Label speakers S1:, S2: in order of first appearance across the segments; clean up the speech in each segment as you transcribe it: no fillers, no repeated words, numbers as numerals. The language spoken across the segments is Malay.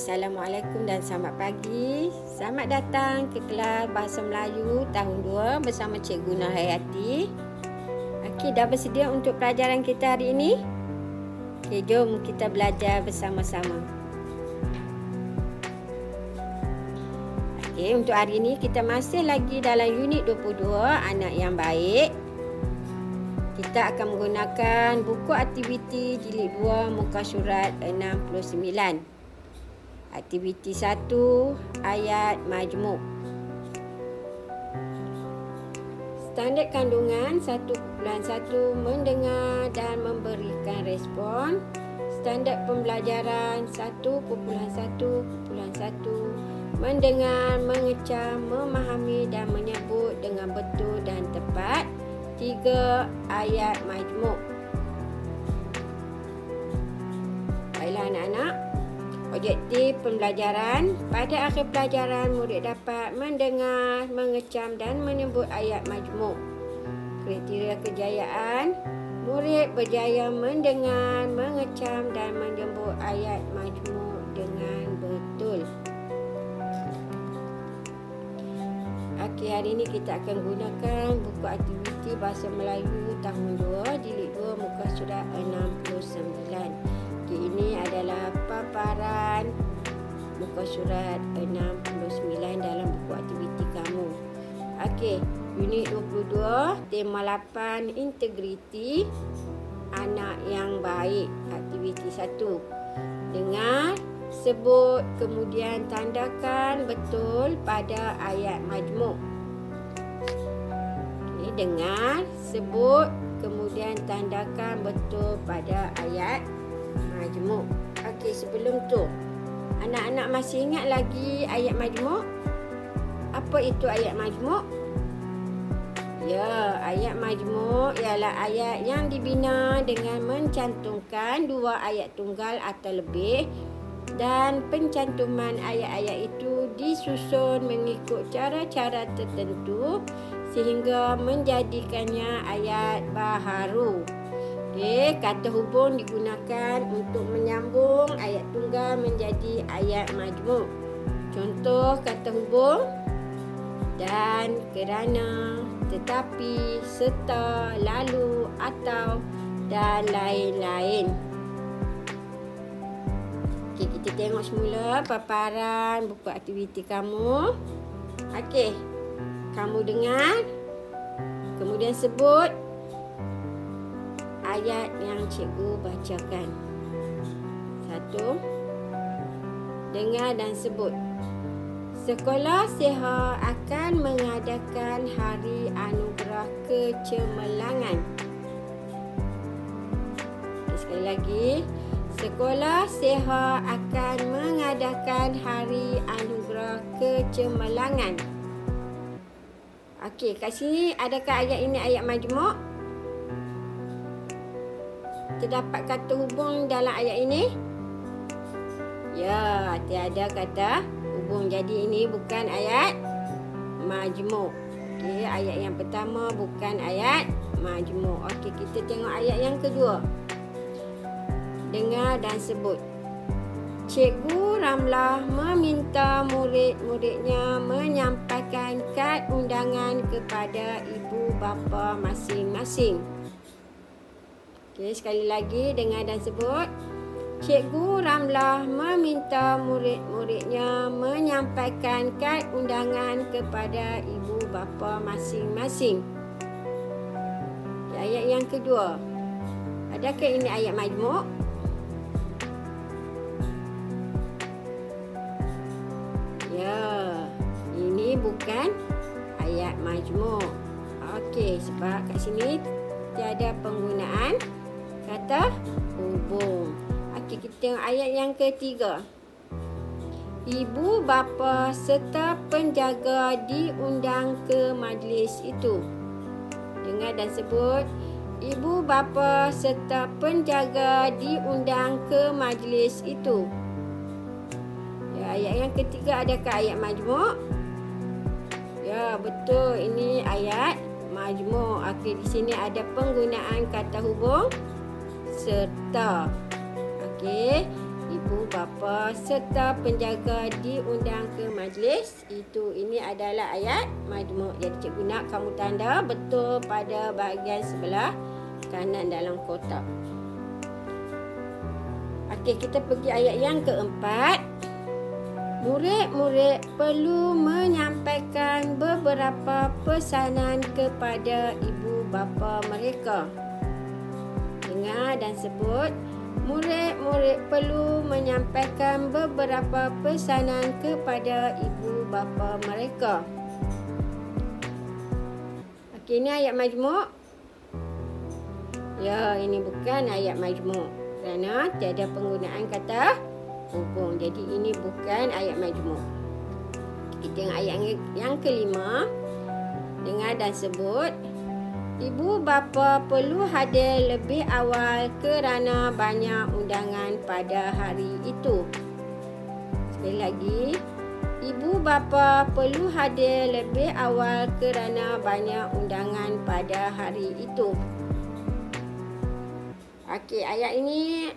S1: Assalamualaikum dan selamat pagi. Selamat datang ke kelas Bahasa Melayu tahun 2 bersama Cikgu Nurhayati. Okey, dah bersedia untuk pelajaran kita hari ini? Okey, jom kita belajar bersama-sama. Okey, untuk hari ini kita masih lagi dalam unit 22, Anak yang Baik. Kita akan menggunakan buku aktiviti jilid 2 muka surat 69. Aktiviti 1, ayat majmuk. Standard kandungan 1.1, mendengar dan memberikan respon. Standard pembelajaran 1.1.1, mendengar, mengecam, memahami dan menyebut dengan betul dan tepat 3 ayat majmuk. Baiklah anak-anak, objektif pembelajaran. Pada akhir pelajaran, murid dapat mendengar, mengecam dan menyebut ayat majmuk. Kriteria kejayaan, murid berjaya mendengar, mengecam dan menyebut ayat majmuk dengan betul. Okey, hari ini kita akan gunakan buku aktiviti Bahasa Melayu tahun 2, jilid 2, muka surat 69. Ini adalah paparan muka surat 69 dalam buku aktiviti kamu. Okey, unit 22, tema 8, integriti anak yang baik. Aktiviti 1. Dengar, sebut, kemudian tandakan betul pada ayat majmuk. Okey, dengar, sebut, kemudian tandakan betul pada ayat majmuk. Okey, sebelum tu, anak-anak masih ingat lagi ayat majmuk? Apa itu ayat majmuk? Ya, ayat majmuk ialah ayat yang dibina dengan mencantumkan 2 ayat tunggal atau lebih, dan pencantuman ayat-ayat itu disusun mengikut cara-cara tertentu sehingga menjadikannya ayat baharu. Okey, kata hubung digunakan untuk menyambung ayat tunggal menjadi ayat majmuk. Contoh kata hubung: dan, kerana, tetapi, serta, lalu, atau, dan lain-lain. Okey, kita tengok semula paparan buku aktiviti kamu. Okey, kamu dengar, kemudian sebut ayat yang cikgu bacakan. 1. Dengar dan sebut. Sekolah Siha akan mengadakan Hari Anugerah Kecemerlangan. Sekali lagi. Sekolah Siha akan mengadakan Hari Anugerah Kecemerlangan. Okey, kat sini adakah ayat ini ayat majmuk? Terdapat kata hubung dalam ayat ini? Ya, tiada kata hubung. Jadi ini bukan ayat majmuk. Okey, ayat yang pertama bukan ayat majmuk. Okey, kita tengok ayat yang kedua. Dengar dan sebut. Cikgu Ramlah meminta murid-muridnya menyampaikan kad undangan kepada ibu bapa masing-masing. Okey, sekali lagi, dengar dan sebut. Cikgu Ramlah meminta murid-muridnya menyampaikan kad undangan kepada ibu bapa masing-masing. Ayat yang kedua. Adakah ini ayat majmuk? Ya, ini bukan ayat majmuk. Okey, sebab kat sini tiada penggunaan kata hubung. Okey, kita tengok ayat yang ketiga. Ibu bapa serta penjaga diundang ke majlis itu. Dengar dan sebut. Ibu bapa serta penjaga diundang ke majlis itu. Ya, ayat yang ketiga adakah ayat majmuk? Ya, betul, ini ayat majmuk. Okey, di sini ada penggunaan kata hubung serta. Okey, ibu ibu bapa serta penjaga diundang ke majlis. Ini adalah ayat majmuk. Jadi cikgu nak kamu tanda betul pada bahagian sebelah kanan dalam kotak. Okey, kita pergi ayat yang keempat. Murid-murid perlu menyampaikan beberapa pesanan kepada ibu bapa mereka. Dengar dan sebut. Murid-murid perlu menyampaikan beberapa pesanan kepada ibu bapa mereka. Okey, ini ayat majmuk. Ya, ini bukan ayat majmuk kerana tiada penggunaan kata hubung. Jadi ini bukan ayat majmuk. Kita tengok ayat yang kelima. Dengar dan sebut. Ibu bapa perlu hadir lebih awal kerana banyak undangan pada hari itu. Sekali lagi. Ibu bapa perlu hadir lebih awal kerana banyak undangan pada hari itu. Okey, ayat ini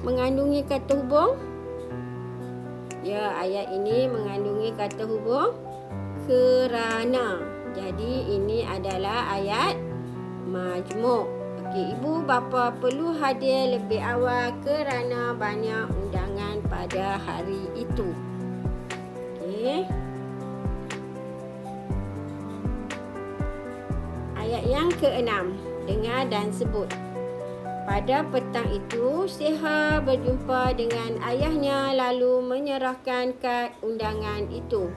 S1: mengandungi kata hubung. Ya, ayat ini mengandungi kata hubung kerana. Jadi ini adalah ayat majmuk. Okey, ibu bapa perlu hadir lebih awal kerana banyak undangan pada hari itu. Okey. Ayat yang keenam. Dengar dan sebut. Pada petang itu, Seha berjumpa dengan ayahnya lalu menyerahkan kad undangan itu.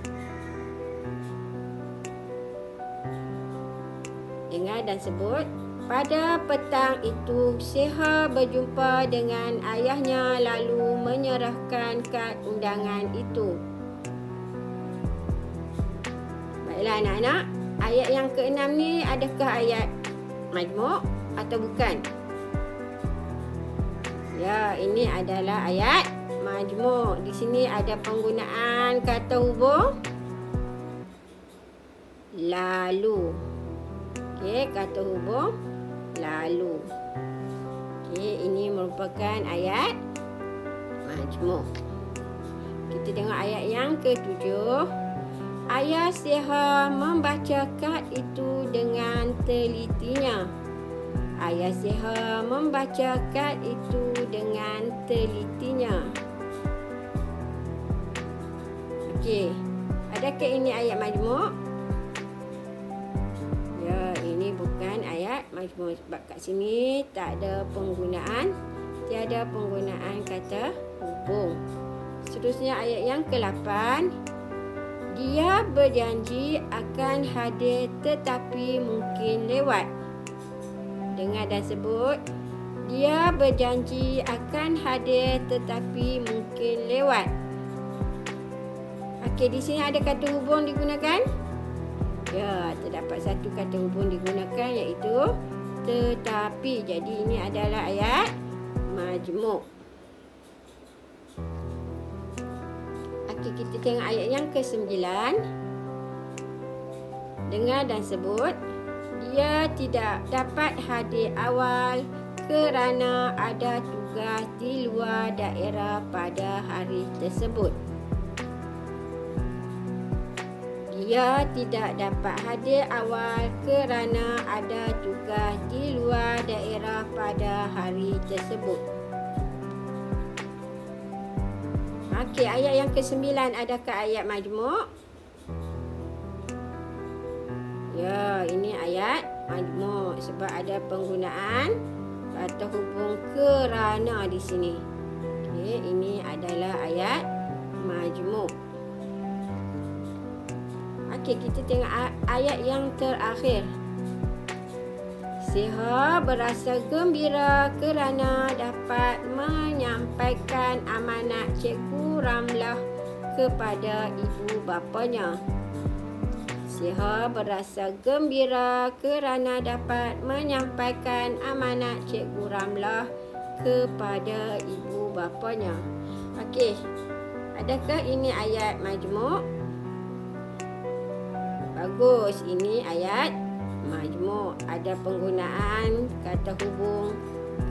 S1: Dengar dan sebut. Pada petang itu, Seha berjumpa dengan ayahnya lalu menyerahkan kad undangan itu. Baiklah anak-anak, ayat yang keenam ni adakah ayat majmuk atau bukan? Ya, ini adalah ayat majmuk. Di sini ada penggunaan kata hubung lalu. Okey, kata hubung lalu. Okey, ini merupakan ayat majmuk. Kita tengok ayat yang ketujuh. Ayah Seha membaca kad itu dengan telitinya. Ayah Seha membaca kad itu dengan telitinya. Okey, adakah ini ayat majmuk? Ya, ini bukan ayat majmuk sebab kat sini tak ada penggunaan, tiada penggunaan kata hubung. Seterusnya ayat yang ke-8. Dia berjanji akan hadir tetapi mungkin lewat. Dengar dan sebut. Dia berjanji akan hadir tetapi mungkin lewat. Okey, di sini ada kata hubung digunakan? Ya, terdapat satu kata hubung digunakan iaitu tetapi. Jadi ini adalah ayat majmuk. Okey, kita tengok ayat yang ke-9. Dengar dan sebut. Dia tidak dapat hadir awal kerana ada tugas di luar daerah pada hari tersebut. Dia tidak dapat hadir awal kerana ada tugas di luar daerah pada hari tersebut. Okey, ayat yang ke-9 adakah ayat majmuk? Ya, ini ayat majmuk sebab ada penggunaan kata hubung kerana di sini. Okey, ini adalah ayat majmuk. Okey, kita tengok ayat yang terakhir. Seha berasa gembira kerana dapat menyampaikan amanat Cikgu Ramlah kepada ibu bapanya. Seha berasa gembira kerana dapat menyampaikan amanat Cikgu Ramlah kepada ibu bapanya. Okey, adakah ini ayat majmuk? Bagus, ini ayat majmuk. Ada penggunaan kata hubung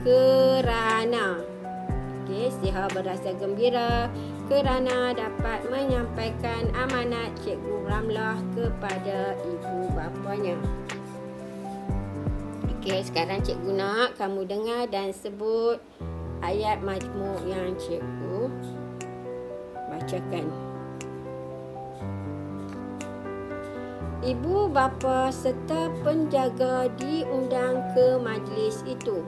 S1: kerana. Okey, sihat berasa gembira kerana dapat menyampaikan amanat Cikgu Ramlah kepada ibu bapanya. Okey, sekarang cikgu nak kamu dengar dan sebut ayat majmuk yang cikgu bacakan. Ibu bapa serta penjaga diundang ke majlis itu.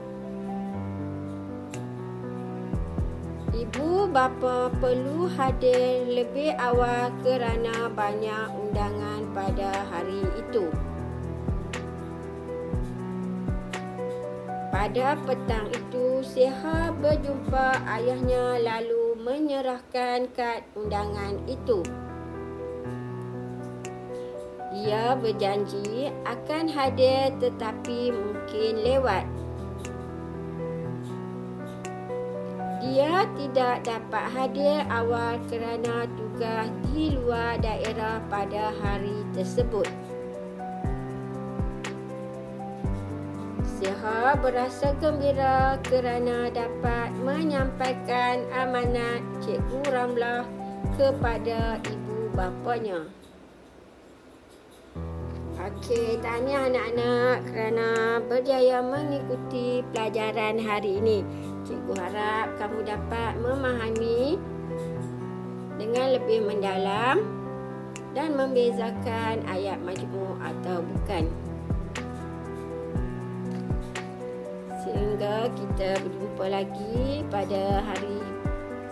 S1: Ibu bapa perlu hadir lebih awal kerana banyak undangan pada hari itu. Pada petang itu, Siha berjumpa ayahnya lalu menyerahkan kad undangan itu. Dia berjanji akan hadir tetapi mungkin lewat. Dia tidak dapat hadir awal kerana tugas di luar daerah pada hari tersebut. Siha berasa gembira kerana dapat menyampaikan amanat Cikgu Ramlah kepada ibu bapanya. Okey, tahniah anak-anak kerana berjaya mengikuti pelajaran hari ini. Cikgu harap kamu dapat memahami dengan lebih mendalam dan membezakan ayat majmuk atau bukan. Sehingga kita berjumpa lagi pada hari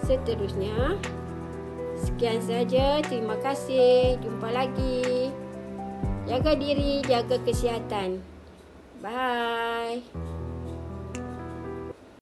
S1: seterusnya. Sekian saja. Terima kasih. Jumpa lagi. Jaga diri, jaga kesihatan. Bye.